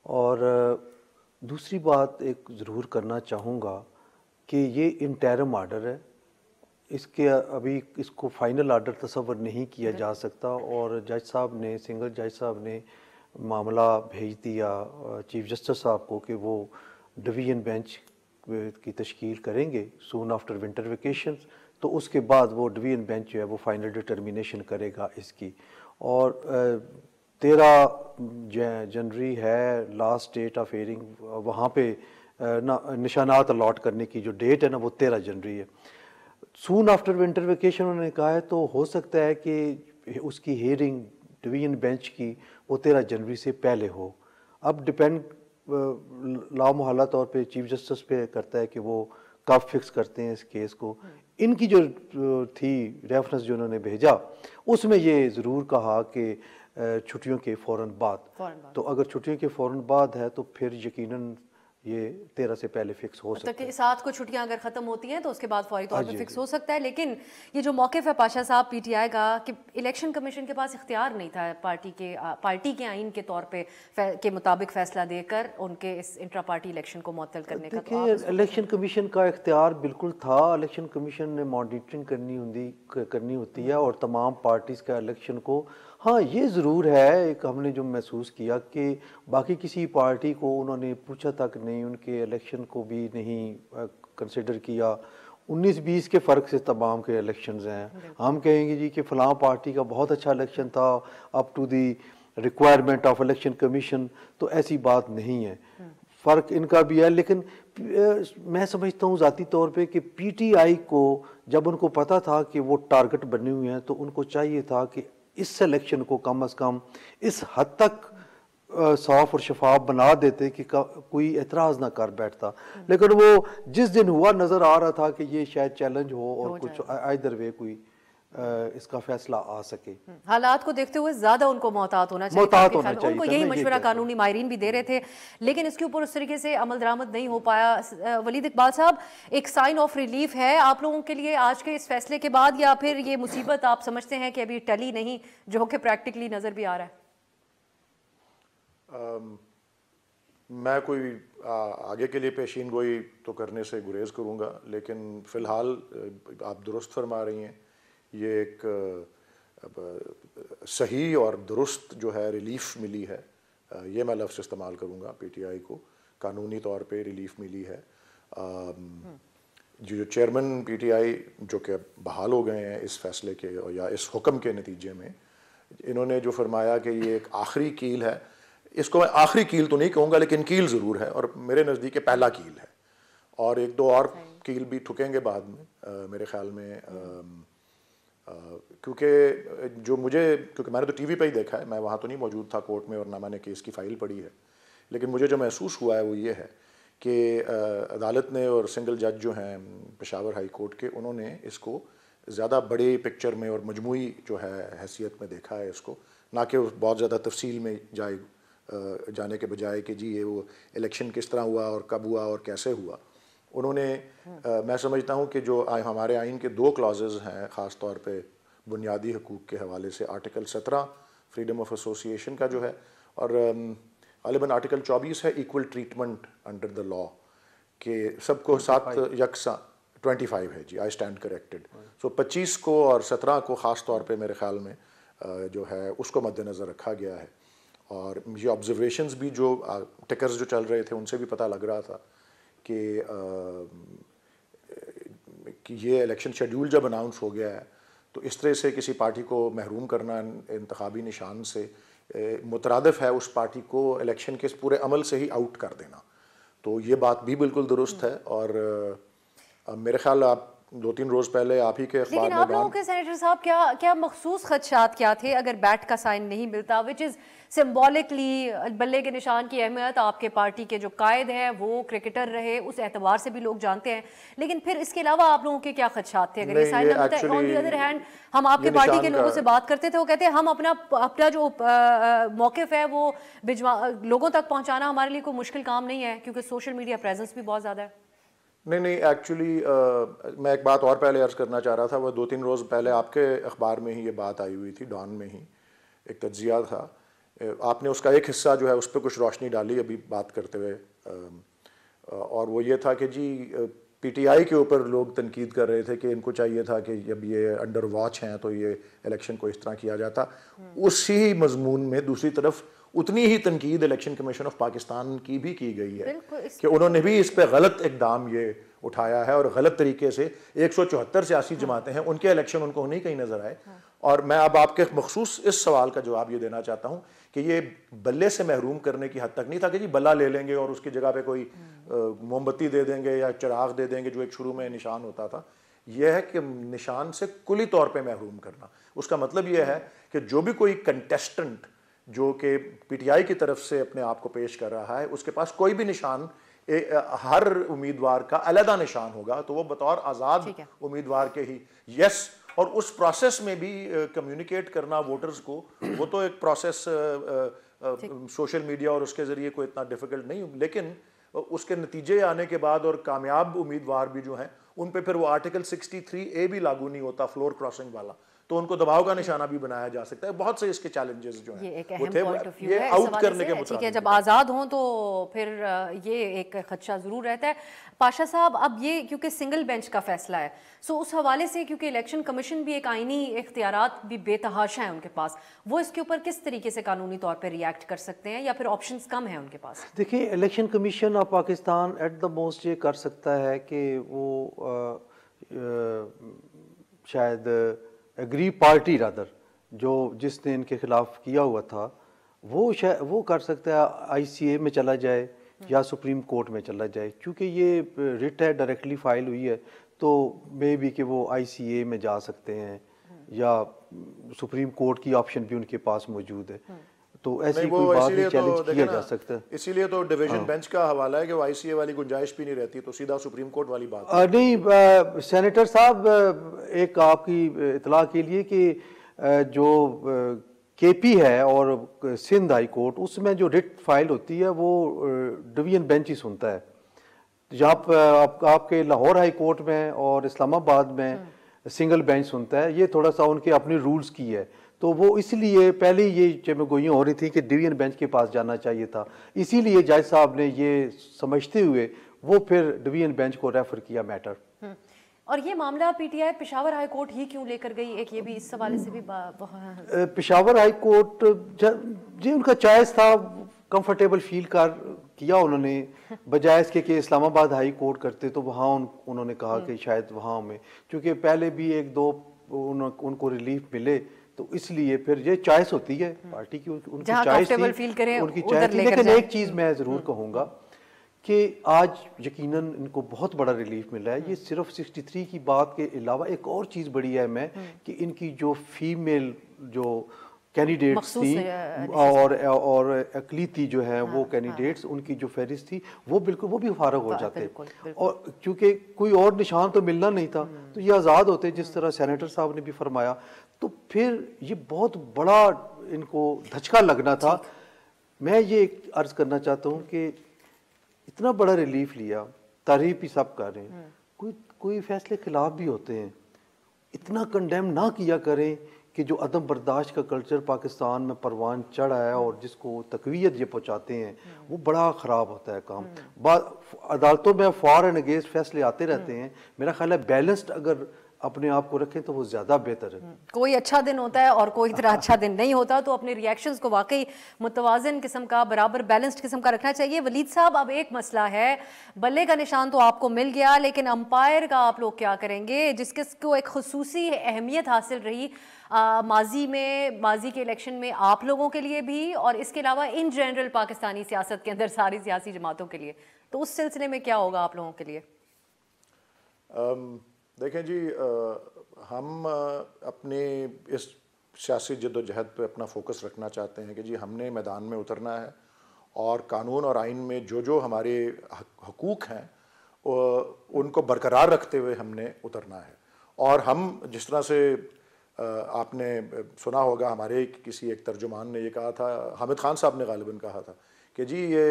और दूसरी बात एक ज़रूर करना चाहूँगा कि ये इंटरिम आर्डर है इसके अभी इसको फाइनल ऑर्डर तस्वर नहीं किया जा सकता, और जज साहब ने, सिंगल जज साहब ने मामला भेज दिया चीफ जस्टिस साहब को कि वो डिवीजन बेंच की तश्कील करेंगे सून आफ्टर विंटर वेकेशंस। तो उसके बाद वो डिवीजन बेंच जो है वो फाइनल डिटर्मिनेशन करेगा इसकी। और 13 जनवरी है लास्ट डेट ऑफ हियरिंग, वहाँ पे निशानात अलॉट करने की जो डेट है ना वो 13 जनवरी है। सून आफ्टर विंटर वेकेशन उन्होंने कहा है, तो हो सकता है कि उसकी हियरिंग डिवीजन बेंच की वो 13 जनवरी से पहले हो। अब डिपेंड लामहल्ला तौर पे चीफ जस्टिस पे करता है कि वो कब फिक्स करते हैं इस केस को। इनकी जो थी रेफरेंस जो उन्होंने भेजा उसमें ये ज़रूर कहा कि छुट्टियों के फ़ौरन बाद। तो अगर छुट्टियों के फ़ौरन बाद है तो फिर यकीनन ये 13 से पहले फिक्स हो सकता है। 7 को छुट्टियां अगर खत्म होती हैं तो उसके बाद फौरी तौर पे फिक्स हो सकता है। लेकिन ये जो मौक़िफ़ है पाशा साहब पीटीआई का कि इलेक्शन कमीशन के पास इख्तियार नहीं था पार्टी के आइन के तौर पे के मुताबिक फैसला देकर उनके इस इंट्रा पार्टी इलेक्शन को मुअत्तल करने का। देखिए, इलेक्शन कमीशन का इख्तियार बिल्कुल था। इलेक्शन कमीशन ने मॉनिटरिंग करनी होती है और तमाम पार्टीज़ का इलेक्शन को। हाँ, ये ज़रूर है, एक हमने जो महसूस किया कि बाकी किसी पार्टी को उन्होंने पूछा तक नहीं, उनके इलेक्शन को भी नहीं कंसिडर किया। 19-20 के फ़र्क से तमाम के इलेक्शंस हैं। हम कहेंगे जी कि फ़लाँ पार्टी का बहुत अच्छा इलेक्शन था up to the requirement of election commission, तो ऐसी बात नहीं है। फ़र्क इनका भी है, लेकिन मैं समझता हूँ ज़ाती तौर पे कि पीटीआई को जब उनको पता था कि वो टारगेट बने हुए हैं तो उनको चाहिए था कि इस सिलेक्शन को कम से कम इस हद तक साफ और शफाफ बना देते कि कोई एतराज़ ना कर बैठता। लेकिन वो जिस दिन हुआ नज़र आ रहा था कि ये शायद चैलेंज हो और कुछ आइदर वे कोई इसका फैसला आ सके। हालात को देखते हुए ज्यादा उनको मोहतात होना चाहिए। उनको यही मशवरा कानूनी माहिरीन भी दे रहे थे, लेकिन इसके ऊपर उस तरीके से अमल दरामद नहीं हो पाया। वलीद इकबाल साहब, एक साइन ऑफ रिलीफ है आप लोगों के लिए आज के इस फैसले के बाद, या फिर ये मुसीबत आप समझते हैं कि अभी टली नहीं, जो कि प्रैक्टिकली नजर भी आ रहा है? मैं कोई आगे के लिए पेशीन गोई तो करने से गुरेज करूँगा, लेकिन फ़िलहाल आप दुरुस्त फरमा रही हैं, ये एक सही और दुरुस्त जो है रिलीफ मिली है, ये मैं लफ्ज़ इस्तेमाल करूँगा। पीटीआई को कानूनी तौर पे रिलीफ मिली है। जो चेयरमैन पीटीआई जो कि बहाल हो गए हैं इस फैसले के या इस हुक्म के नतीजे में, इन्होंने जो फरमाया कि ये एक आखिरी कील है, इसको मैं आखिरी कील तो नहीं कहूँगा लेकिन कील ज़रूर है, और मेरे नज़दीक पहला कील है, और एक दो और कील भी ठुकेंगे बाद में मेरे ख्याल में। क्योंकि क्योंकि मैंने तो टीवी पे ही देखा है, मैं वहाँ तो नहीं मौजूद था कोर्ट में और ना मैंने केस की फ़ाइल पढ़ी है, लेकिन मुझे जो महसूस हुआ है वो ये है कि अदालत ने और सिंगल जज जो हैं पेशावर हाई कोर्ट के, उन्होंने इसको ज़्यादा बड़े पिक्चर में और मजमूई जो है हैसियत में देखा है इसको, ना कि बहुत ज़्यादा तफसील में जाने के बजाय कि जी ये वो इलेक्शन किस तरह हुआ और कब हुआ और कैसे हुआ। उन्होंने मैं समझता हूँ कि जो हमारे आइन के 2 क्लॉजेज़ हैं ख़ास तौर पे बुनियादी हकूक़ के हवाले से, आर्टिकल 17 फ्रीडम ऑफ एसोसिएशन का जो है, और ग़ालिबन आर्टिकल 24 है equal treatment under the law, कि सबको साथ यकसा 25 है जी, आई स्टैंड करेक्टेड। सो 25 को और 17 को ख़ास तौर पे मेरे ख़्याल में जो है उसको मद्देनज़र रखा गया है। और ये ऑब्जर्वेशंस भी जो टिकर्स जो चल रहे थे उनसे भी पता लग रहा था कि ये इलेक्शन शेड्यूल जब अनाउंस हो गया है तो इस तरह से किसी पार्टी को महरूम करना इंतखाबी निशान से मुतरादिफ है उस पार्टी को इलेक्शन के इस पूरे अमल से ही आउट कर देना। तो ये बात भी बिल्कुल दुरुस्त है, और मेरे ख्याल आप 2-3 रोज़ पहले आप ही के अखबार में, लेकिन आप लोगों के सेनेटर साहब क्या मखसूस खदशात क्या थे अगर बैट का साइन नहीं मिलता, विच इज़ सिम्बॉलिकली बल्ले के निशान की अहमियत आपके पार्टी के जो कायद हैं वो क्रिकेटर रहे, उस एतबार से भी लोग जानते हैं, लेकिन फिर इसके अलावा आप लोगों के क्या खदशात थे अगर ये साइन ना मिलता? ऑन दी अदर हैंड हम आपके पार्टी के लोगों से बात करते थे, वो कहते हैं हम अपना जो मौक़िफ़ है वो लोगों तक पहुँचाना हमारे लिए कोई मुश्किल काम नहीं है, क्योंकि सोशल मीडिया प्रेजेंस भी बहुत ज़्यादा है। नहीं, एक्चुअली मैं एक बात और पहले अर्ज़ करना चाह रहा था। वो 2-3 रोज़ पहले आपके अखबार में ही ये बात आई हुई थी, डॉन में ही एक तज्ज़िया था, आपने उसका एक हिस्सा जो है उस पर कुछ रोशनी डाली अभी बात करते हुए, और वो ये था कि जी पीटीआई के ऊपर लोग तनकीद कर रहे थे कि इनको चाहिए था कि जब ये अंडर वॉच हैं तो ये इलेक्शन को इस तरह किया जाता। उसी मजमून में दूसरी तरफ उतनी ही तनकीद इलेक्शन कमीशन ऑफ पाकिस्तान की भी की गई है कि उन्होंने भी इस पे गलत इकदाम ये उठाया है और गलत तरीके से 174 सियासी जमातें हैं, उनके इलेक्शन उनको नहीं कहीं नजर आए। और मैं अब आपके मखसूस इस सवाल का जवाब ये देना चाहता हूँ कि ये बल्ले से महरूम करने की हद तक नहीं था कि जी बल्ला ले लेंगे और उसकी जगह पे कोई मोमबत्ती दे देंगे या चिराग दे देंगे जो एक शुरू में निशान होता था। यह है कि निशान से कुली तौर पे महरूम करना। उसका मतलब यह है कि जो भी कोई कंटेस्टेंट जो कि पीटीआई की तरफ से अपने आप को पेश कर रहा है, उसके पास कोई भी निशान हर उम्मीदवार का अलग निशान होगा, तो वो बतौर आज़ाद उम्मीदवार के ही यस। और उस प्रोसेस में भी कम्युनिकेट करना वोटर्स को, वो तो एक प्रोसेस सोशल मीडिया और उसके ज़रिए कोई इतना डिफ़िकल्ट नहीं, लेकिन उसके नतीजे आने के बाद और कामयाब उम्मीदवार भी जो हैं उन पे फिर वो आर्टिकल 63A भी लागू नहीं होता, फ्लोर क्रॉसिंग वाला, तो उनको दबाव का निशाना भी बनाया जा सकता है। बहुत से इसके चैलेंजेस जो हैं वो थे, ये आउट करने के मुताबिक। ठीक है, जब आज़ाद हों तो फिर ये एक खदशा ज़रूर रहता है। पाशा साहब, अब ये क्योंकि सिंगल बेंच का फैसला है, सो उस हवाले से क्योंकि इलेक्शन कमीशन भी एक आइनी इख्तियारात भी बेतहाशा हैं उनके पास, वो इसके ऊपर किस तरीके से कानूनी तौर पर रिएक्ट कर सकते हैं या फिर ऑप्शंस कम हैं उनके पास? देखिए, election commission of Pakistan at the most ये कर सकता है कि वो शायद एग्री पार्टी रादर जो जिसने इनके खिलाफ किया हुआ था वो कर सकता है आईसीए में चला जाए या सुप्रीम कोर्ट में चला जाए। क्योंकि ये रिट है, डायरेक्टली फाइल हुई है, तो मे बी कि वो आईसीए में जा सकते हैं या सुप्रीम कोर्ट की ऑप्शन भी उनके पास मौजूद है। तो ऐसी कोई बात नहीं, चैलेंज किया जा सकता है। इसीलिए तो डिवीजन बेंच का हवाला है कि वो आईसीए वाली गुंजाइश भी नहीं रहती, तो सीधा सुप्रीम कोर्ट वाली बात नहीं। सेनेटर साहब, एक आपकी इतला के लिए कि जो केपी है और सिंध हाई कोर्ट, उसमें जो रिट फाइल होती है वो डिवीजन बेंच ही सुनता है। जहाँ आपके लाहौर हाई कोर्ट में और इस्लामाबाद में सिंगल बेंच सुनता है। ये थोड़ा सा उनके अपने रूल्स की है, तो वो इसलिए पहले ये जमगोइयाँ हो रही थी कि डिवीजन बेंच के पास जाना चाहिए था, इसीलिए जज साहब ने ये समझते हुए वो फिर डिवीजन बेंच को रेफर किया मैटर। और ये मामला पीटीआई पेशावर हाई कोर्ट ही क्यों लेकर गई, एक ये भी इस सवाले से भी पेशावर हाई कोर्ट जी उनका चॉइस था, कंफर्टेबल फील किया उन्होंने, बजाय इसके कि इस्लामाबाद हाई कोर्ट करते तो वहाँ उन्होंने कहा कि शायद वहाँ में, क्योंकि पहले भी एक दो उनको रिलीफ मिले, तो इसलिए फिर ये चॉइस होती है पार्टी की, उनकी चॉइस थी, उनकी चॉइस थी। लेकिन एक चीज़ मैं ज़रूर कहूँगा कि आज यकीनन इनको बहुत बड़ा रिलीफ मिला है। ये सिर्फ 63 की बात के अलावा एक और चीज़ बड़ी है मैं कि इनकी जो फीमेल जो कैंडिडेट्स थी और अकलीती जो है वो कैंडिडेट्स, उनकी जो फहरिस्त थी वो बिल्कुल वो भी फारग हो जाते, और क्योंकि कोई और निशान तो मिलना नहीं था तो ये आज़ाद होते, जिस तरह सेनेटर साहब ने भी फरमाया। तो फिर ये बहुत बड़ा इनको धचका लगना था। मैं ये अर्ज करना चाहता हूँ कि इतना बड़ा रिलीफ लिया, तारीफ ही सब कर रहे हैं, कोई फैसले खिलाफ भी होते हैं, इतना कंडेम ना किया करें कि जो अदम बर्दाश्त का कल्चर पाकिस्तान में परवान चढ़ा है और जिसको तकवीयत ये पहुँचाते हैं, वो बड़ा ख़राब होता है काम। अदालतों में फॉर एंड अगेंस्ट फैसले आते रहते हैं, मेरा ख्याल है बैलेंस्ड अगर अपने आप को रखें तो वो ज़्यादा बेहतर है। कोई अच्छा दिन होता है और कोई तरह अच्छा दिन नहीं होता, तो अपने रिएक्शंस को वाकई मुतवाज़िन किस्म का, बराबर बैलेंस्ड किस्म का रखना चाहिए। वलीद साहब, अब एक मसला है, बल्ले का निशान तो आपको मिल गया, लेकिन अंपायर का आप लोग क्या करेंगे, जिसको एक खुसूसी अहमियत हासिल रही माजी के इलेक्शन में आप लोगों के लिए भी, और इसके अलावा इन जनरल पाकिस्तानी सियासत के अंदर सारी सियासी जमातों के लिए, तो उस सिलसिले में क्या होगा आप लोगों के लिए? देखें जी, हम अपने इस सियासी जद्दोजहद पे अपना फोकस रखना चाहते हैं कि जी हमने मैदान में उतरना है और कानून और आइन में जो हमारे हकूक़ हैं उनको बरकरार रखते हुए हमने उतरना है। और हम जिस तरह से आपने सुना होगा, हमारे किसी एक तर्जुमान ने ये कहा था, हामिद खान साहब ने गालिबन कहा था कि जी ये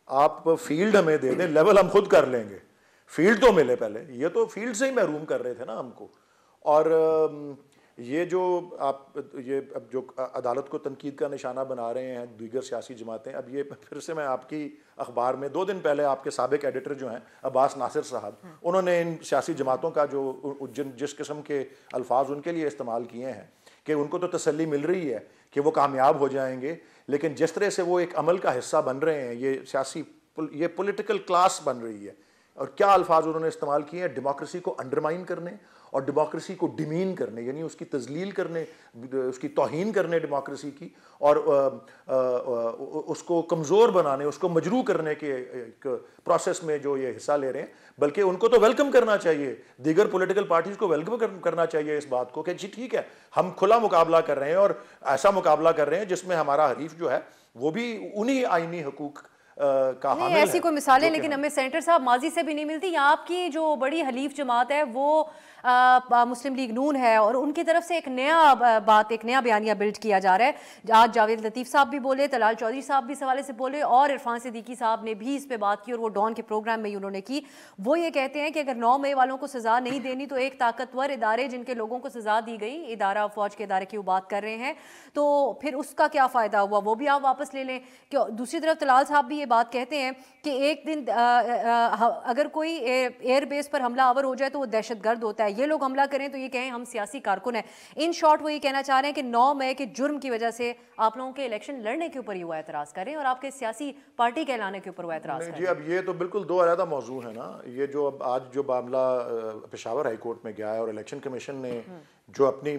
आप फील्ड हमें दे दें, लेवल हम खुद कर लेंगे, फील्ड तो मिले पहले। ये तो फील्ड से ही महरूम कर रहे थे ना हमको। और ये जो आप ये अब जो अदालत को तनकीद का निशाना बना रहे हैं दीगर सियासी जमातें, अब ये फिर से मैं आपकी अखबार में 2 दिन पहले आपके साबिक एडिटर जो हैं अब्बास नासिर साहब, उन्होंने इन सियासी जमातों का जो जिस किस्म के अल्फाज उनके लिए इस्तेमाल किए हैं कि उनको तो तसल्ली मिल रही है कि वो कामयाब हो जाएंगे, लेकिन जिस तरह से वो एक अमल का हिस्सा बन रहे हैं, ये पॉलिटिकल क्लास बन रही है। और क्या अल्फाज उन्होंने इस्तेमाल किए हैं, डेमोक्रेसी को अंडरमाइन करने और डेमोक्रेसी को डिमीन करने, यानी उसकी तजलील करने, उसकी तौहीन करने डेमोक्रेसी की, और उसको कमज़ोर बनाने, उसको मजरू करने के एक प्रोसेस में जो ये हिस्सा ले रहे हैं। बल्कि उनको तो वेलकम करना चाहिए, दीगर पॉलिटिकल पार्टीज़ को वेलकम करना चाहिए इस बात को कि जी ठीक है, हम खुला मुकाबला कर रहे हैं और ऐसा मुकाबला कर रहे हैं जिसमें हमारा हरीफ जो है वो भी उन्हीं आईनी हकूक़ का नहीं, ऐसी कोई मिसालें लेकिन हमें सेंटर साहब माजी से भी नहीं मिलती। यहाँ आपकी जो बड़ी हलीफ जमात है वो मुस्लिम लीग नून है और उनकी तरफ से एक नया बयानिया बिल्ड किया जा रहा है। आज जावेद लतीफ़ साहब भी बोले, तलाल चौधरी साहब भी इस हवाले से बोले और इरफान सिद्दीकी साहब ने भी इस पे बात की और वो डॉन के प्रोग्राम में ही उन्होंने की। वो ये कहते हैं कि अगर 9 मई वालों को सज़ा नहीं देनी तो एक ताकतवर इदारे जिनके लोगों को सज़ा दी गई, इदारा फौज के इदारे की वो बात कर रहे हैं, तो फिर उसका क्या फ़ायदा हुआ, वो भी आप वापस ले लें। क्यों दूसरी तरफ तलाल साहब भी ये बात कहते हैं कि एक दिन अगर कोई एयरबेस पर हमला आवर हो जाए तो वो दहशतगर्द होता है, ये लोग हमला करें तो ये कहें हम सियासी कारकुन हैं। इन शॉर्ट वो ये कहना चाह रहे हैं कि 9 मई के जुर्म की वजह से आप लोगों के इलेक्शन लड़ने के ऊपर ही वो एतराज़ करें और आपके सियासी पार्टी कहलाने के ऊपर वो एतराज़ करें। जी, अब ये तो बिल्कुल 2 अलग मौजू है ना। ये जो अब आज जो मामला पेशावर हाई कोर्ट में गया है और इलेक्शन कमीशन ने जो अपनी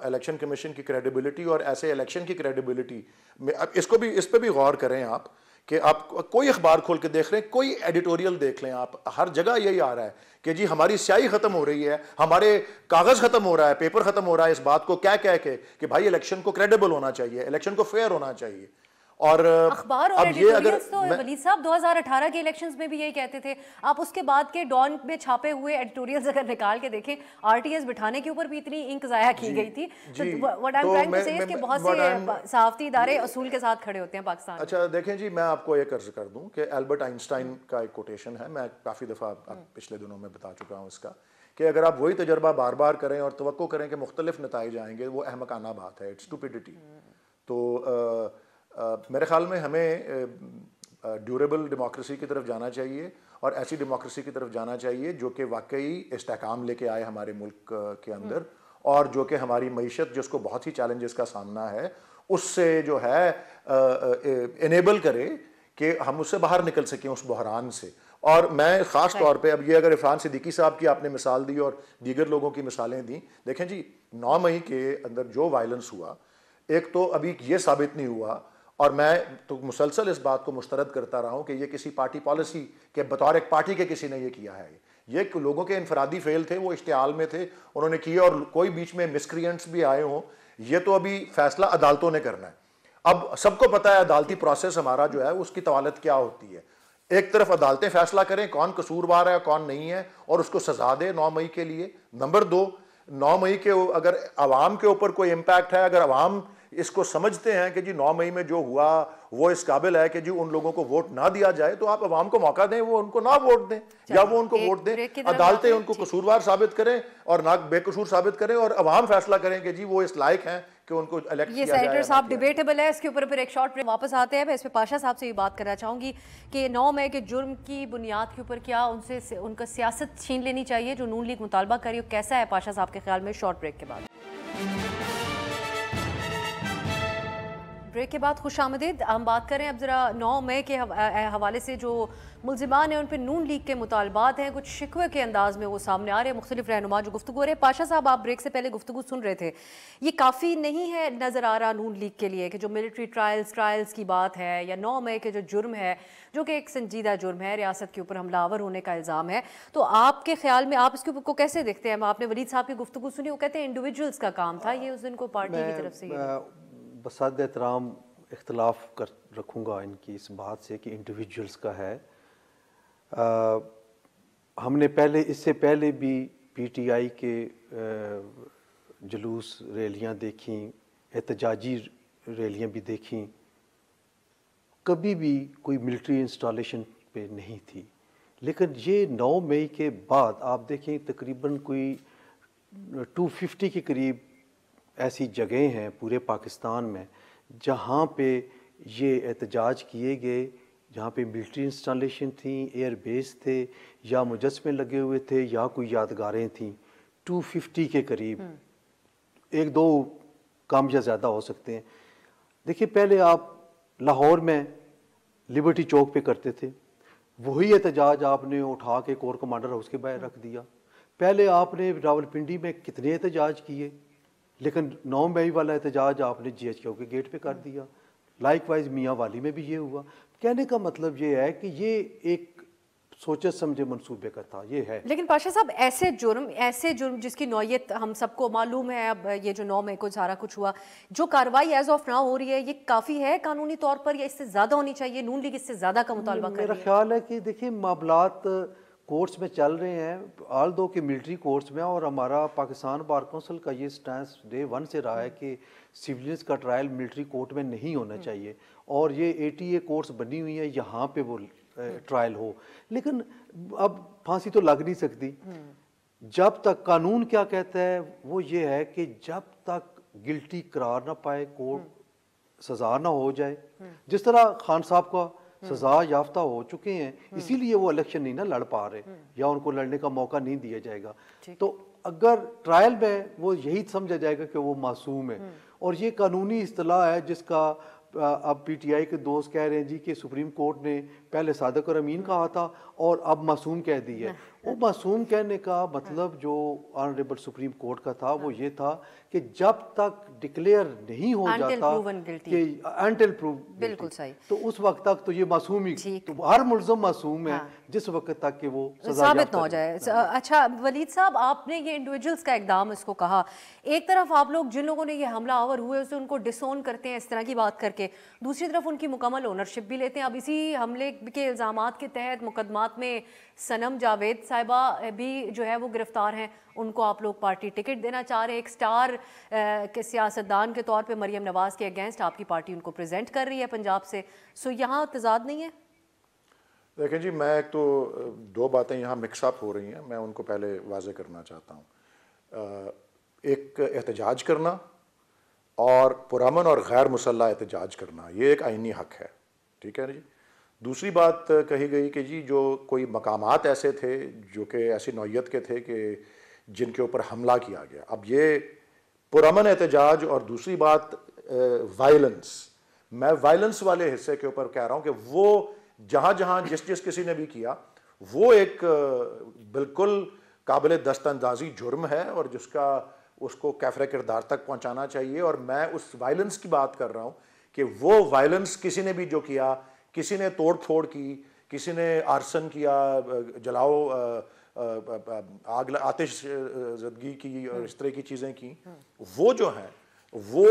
इलेक्शन कमीशन की क्रेडिबिलिटी और ऐसे इलेक्शन की क्रेडिबिलिटी में, अब इसको भी, इस पर भी गौर करें आप कि आप कोई अखबार खोल के देख रहे हैं, कोई एडिटोरियल देख लें आप, हर जगह यही आ रहा है कि जी हमारी स्याही खत्म हो रही है, हमारे कागज खत्म हो रहा है, पेपर खत्म हो रहा है, इस बात को क्या कह के कि भाई इलेक्शन को क्रेडिबल होना चाहिए, इलेक्शन को फेयर होना चाहिए। और अखबार और एडिटोरियल्स तो वलीद साहब 2018 के इलेक्शंस में भी यही कहते थे। आप उसके बाद के डॉन में छापे हुए एडिटोरियल्स अगर निकाल के देखें, आरटीएस बिठाने के ऊपर भी इतनी इंक जाया की गई थी। तो what I am trying to say is कि बहुत से सहाफती इदारे असूल के साथ खड़े होते हैं पाकिस्तान। अच्छा देखें जी, मैं आपको एक अर्ज कर दूं कि एल्बर्ट आइंस्टाइन का एक कोटेशन है, मैं काफ़ी दफ़ा पिछले दिनों में बता चुका हूँ इसका, कि अगर आप वही तजर्बा बार बार करें और तवक्को करें कि मुख्तलिफ नताइज आएंगे, वो अहमकाना बात है, इट्स स्टूपिडिटी। तो मेरे ख्याल में हमें ड्यूरेबल डेमोक्रेसी की तरफ जाना चाहिए और ऐसी डेमोक्रेसी की तरफ जाना चाहिए जो कि वाकई इस्तेहकाम लेके आए हमारे मुल्क के अंदर, और जो कि हमारी मईशत जिसको बहुत ही चैलेंजेस का सामना है उससे जो है इनेबल करे कि हम उससे बाहर निकल सकें, उस बहरान से। और मैं ख़ास तौर पे अब ये अगर इरफान सिद्दीकी साहब की आपने मिसाल दी और दीगर लोगों की मिसालें दी, देखें जी 9 मई के अंदर जो वायलेंस हुआ, एक तो अभी ये साबित नहीं हुआ, और मैं तो मुसलसल इस बात को मुस्तरद करता रहा हूँ कि ये किसी पार्टी पॉलिसी के बतौर एक पार्टी के किसी ने ये किया है। ये लोगों के इनफरादी फेल थे, वो इश्तिहाल में थे, उन्होंने किए, और कोई बीच में मिसक्रिएंट्स भी आए हों, ये तो अभी फैसला अदालतों ने करना है। अब सबको पता है अदालती प्रोसेस हमारा जो है उसकी तवालत क्या होती है। एक तरफ अदालतें फैसला करें कौन कसूरवार है कौन नहीं है और उसको सजा दे 9 मई के लिए। नंबर 2, 9 मई के अगर अवाम के ऊपर कोई इम्पैक्ट है, अगर अवाम इसको समझते हैं कि जी 9 मई में जो हुआ वो इस काबिल है कि जी उन लोगों को वोट ना दिया जाए, तो आप अवाम को मौका दें, वो उनको ना वोट दें या वो उनको वोट दें। अदालतें उनको कसूरवार साबित करें और ना बेकसूर साबित करें और अवाम फैसला करें कि जी वो इस लायक हैं कि उनको इलेक्ट किया जाए। ये सेनेटर साहब डिबेटेबल है, इसके ऊपर फिर एक शॉर्ट ब्रेक वापस आते हैं। मैं इस पे पाशा साहब से ये बात करना चाहूंगी कि 9 मई के जुर्म की बुनियाद के ऊपर क्या उनसे उनका सियासत छीन लेनी चाहिए जो नून लीग मुतालबा कर रही है, कैसा है पाशा साहब के ख्याल में? शॉर्ट ब्रेक के बाद। ब्रेक के बाद खुश आमदीद। हम बात करें अब ज़रा 9 मई के हवाले से जो मुल्जिमान हैं उन पर नून लीग के मुतालबात हैं, कुछ शिकवे के अंदाज में वो सामने आ रहे हैं, मुख्तलिफ रहनुमा जो गुफ्तगू हो रहे हैं। पाशा साहब आप ब्रेक से पहले गुफ्तगू सुन रहे थे, ये काफ़ी नहीं है नज़र आ रहा नून लीग के लिए कि जो मिलिट्री ट्रायल्स की बात है या 9 मई के जो जुर्म है जो कि एक संजीदा जुर्म है, रियासत के ऊपर हमलावर होने का इल्ज़ाम है, तो आपके ख्याल में आप इसके ऊपर को कैसे देखते हैं? आपने वलीद साहब की गुफ्तगू सुनी, वो कहते हैं इंडिविजुअल्स का काम था ये, उस दिन को पार्टी की तरफ से बसात एहतराम इख्तलाफ कर रखूँगा इनकी इस बात से कि इंडिविजुअल्स का है। हमने इससे पहले भी पीटीआई के जुलूस रैलियाँ देखी, एहतजाजी रैलियाँ भी देखी, कभी भी कोई मिलिट्री इंस्टॉलेशन पे नहीं थी। लेकिन ये 9 मई के बाद आप देखें तकरीबन कोई 250 के करीब ऐसी जगह हैं पूरे पाकिस्तान में जहाँ पे ये एहतजाज किए गए, जहाँ पे मिलिट्री इंस्टॉलेशन थी, एयर बेस थे, या मुजस्मे लगे हुए थे, या कोई यादगारें थीं। 250 के करीब, एक दो कम या ज़्यादा हो सकते हैं। देखिए, पहले आप लाहौर में लिबर्टी चौक पे करते थे, वही एहतजाज आपने उठा के कोर कमांडर हाउस के बाहर रख दिया। पहले आपने रावलपिंडी में कितने एहतजाज किए, लेकिन 9 मई वाला एहतजाज आपने GHQ के गेट पे कर दिया। लाइकवाइज मियाँ वाली में भी ये हुआ। कहने का मतलब ये है कि ये एक सोचे समझे मंसूबे का था, ये है। लेकिन पाशा साहब, ऐसे जुर्म जिसकी नौयत हम सबको मालूम है, अब ये जो 9 मई को सारा कुछ हुआ, जो कार्रवाई एज ऑफ नाउ हो रही है, ये काफ़ी है कानूनी तौर पर, या इससे ज़्यादा होनी चाहिए? नून लीग इससे ज़्यादा का मुतालबा कर रही है। मेरा ख्याल है कि देखिए, मामलात कोर्ट्स में चल रहे हैं, आल दो के मिलिट्री कोर्ट्स में, और हमारा पाकिस्तान बार कौंसिल का ये स्टैंस डे 1 से रहा है कि सिविलियंस का ट्रायल मिलिट्री कोर्ट में नहीं होना चाहिए, और ये ATA कोर्ट्स बनी हुई है, यहाँ पे वो ट्रायल हो। लेकिन अब फांसी तो लग नहीं सकती जब तक, कानून क्या कहता है वो ये है कि जब तक गिल्टी करार ना पाए कोर्ट, सज़ा ना हो जाए। जिस तरह खान साहब का सज़ा याफ्ता हो चुके हैं, इसीलिए वो इलेक्शन नहीं ना लड़ पा रहे, या उनको लड़ने का मौका नहीं दिया जाएगा। तो अगर ट्रायल में वो यही समझा जाएगा कि वो मासूम है, और ये कानूनी इस्तिलाह है जिसका अब PTI के दोस्त कह रहे हैं जी कि सुप्रीम कोर्ट ने पहले सादिक और अमीन कहा था और अब मासूम कह दी है। वो मासूम कहने का मतलब जो ऑनरेबल सुप्रीम कोर्ट का था वो ये था कि जब तक डिक्लेयर नहीं हो जाता कि अनटिल प्रूव, बिल्कुल सही, तो उस वक्त तक तो ये मासूम ही, तो हर मुल्ज़म मासूम है जिस वक्त तक कि वो साबित ना हो जाए। अच्छा वलीद साहब, आपने ये इंडिविजुअल्स का इकदाम इसको कहा, एक तरफ आप लोग जिन लोगों ने ये हमला आवर हुए उसे उनको डिसोन करते हैं इस तरह की बात करके, दूसरी तरफ उनकी मुकम्मल ओनरशिप भी लेते हैं। अब इसी हमले के इल्ज़ामात के तहत मुकदमात में सनम जावेद साहिबा भी जो है वो गिरफ्तार हैं, उनको आप लोग पार्टी टिकट देना चाह रहे हैं। एक स्टार के सियासतदान के तौर पे मरियम नवाज़ के अगेंस्ट आपकी पार्टी उनको प्रेजेंट कर रही है पंजाब से, सो यहाँ तजाद नहीं है? देखें जी, मैं एक तो दो बातें यहाँ मिक्सअप हो रही हैं, मैं उनको पहले वाजे करना चाहता हूँ। एक एहतजाज करना और पुरअमन और गैर मुसल्लह एहतजाज करना, ये एक आईनी हक है, ठीक है जी। दूसरी बात कही गई कि जी जो कोई मकामात ऐसे थे जो कि ऐसी नौयत के थे कि जिनके ऊपर हमला किया गया। अब ये पुरअमन एहतजाज और दूसरी बात वायलेंस, मैं वायलेंस वाले हिस्से के ऊपर कह रहा हूँ कि वो जहाँ जहाँ जिस किसी ने भी किया वो एक बिल्कुल काबिल दस्तअंदाजी जुर्म है और जिसका उसको कैफरे किरदार तक पहुँचाना चाहिए। और मैं उस वायलेंस की बात कर रहा हूँ कि वो वायलेंस किसी ने भी जो किया, किसी ने तोड़ फोड़ की, किसी ने आर्सन किया, जलाओ, आग आतिश ज़दगी की और इस तरह की चीज़ें की, वो जो हैं वो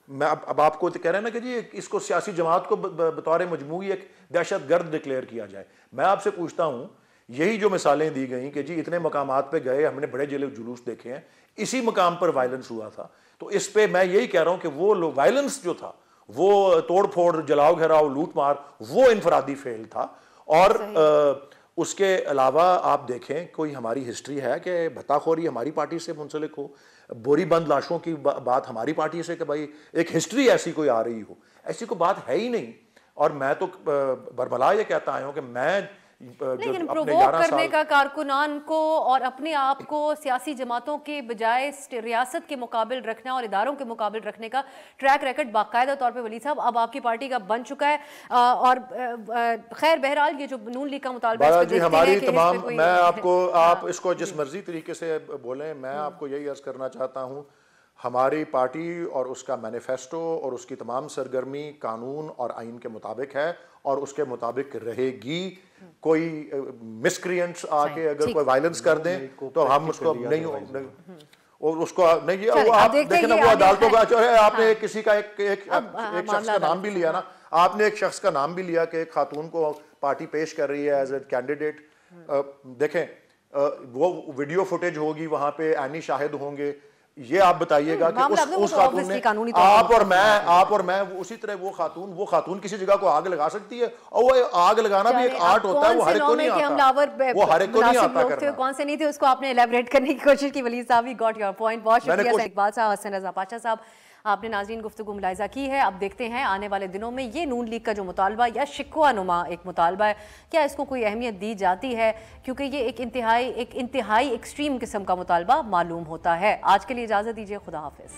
मैं अब आपको तो कह रहे हैं ना कि जी इसको सियासी जमात को बतौर मजमूई एक दहशत गर्द डिक्लेयर किया जाए। मैं आपसे पूछता हूँ, यही जो मिसालें दी गई कि जी इतने मकामात पे गए, हमने बड़े जिले जुलूस देखे हैं, इसी मकाम पर वायलेंस हुआ था, तो इस पे मैं यही कह रहा हूँ कि वो वायलेंस जो था, वो तोड़ फोड़, जलाओ घेराव, लूट मार, वो इनफरादी फेल था। और उसके अलावा आप देखें कोई हमारी हिस्ट्री है कि भत्ताखोरी हमारी पार्टी से मुंसलिक हो, बोरी बंद लाशों की बात हमारी पार्टी से कि भाई एक हिस्ट्री ऐसी कोई आ रही हो, ऐसी कोई बात है ही नहीं। और मैं तो बरबला ये कहता आया हूँ कि मैं लेकिन प्रोवोक करने का कारकुनान को और अपने आप को सियासी जमातों के बजाय रियासत के मुकाबिल रखना और इदारों के मुकाबिल रखने का ट्रैक रिकॉर्ड बाकायदा तौर पे वली साहब अब आपकी पार्टी का बन चुका है। और खैर बहरहाल ये जो नून लीग का मुतालबा जी हमारी तमाम, मैं आपको आप इसको जिस मर्जी तरीके से बोलें, मैं आपको यही अर्ज करना चाहता हूँ, हमारी पार्टी और उसका मैनिफेस्टो और उसकी तमाम सरगर्मी कानून और आइन के मुताबिक है और उसके मुताबिक रहेगी। कोई मिसक्रिएंट्स आके अगर कोई वायलेंस कर दें तो हम उसको नहीं और उसको नहीं, आप देखें ना वो अदालतों का जो है, आपने किसी का एक शख्स का नाम भी लिया ना, आपने एक शख्स का नाम भी लिया कि एक खातून को पार्टी पेश कर रही है एज ए कैंडिडेट। देखें वो वीडियो फुटेज होगी, वहाँ पे ऐनी शाहिद होंगे, ये आप बताइएगा कि उस खातून ने, आप और मैं उसी तरह वो खातून किसी जगह को आग लगा सकती है, और वो आग लगाना भी एक आर्ट होता है, वो हर एक को नहीं आता, वो हर एक को नहीं आता करना। कौन से नहीं थे उसको आपने एलैबोरेट करने की कोशिश की वलीद साहब, गॉट योर पॉइंट। बहुत शुक्रिया इकबाल साहब, हसन रजा पाशा साहब, आपने नाज़रीन गुफ्तगू मुलाहिज़ा की है। अब देखते हैं आने वाले दिनों में ये नून लीग का जो मुतालबा या शिकवा नुमा एक मुतालबा है, क्या इसको कोई अहमियत दी जाती है, क्योंकि ये एक इंतहाई एक्सट्रीम किस्म का मुतालबा मालूम होता है। आज के लिए इजाज़त दीजिए, खुदा हाफिज़।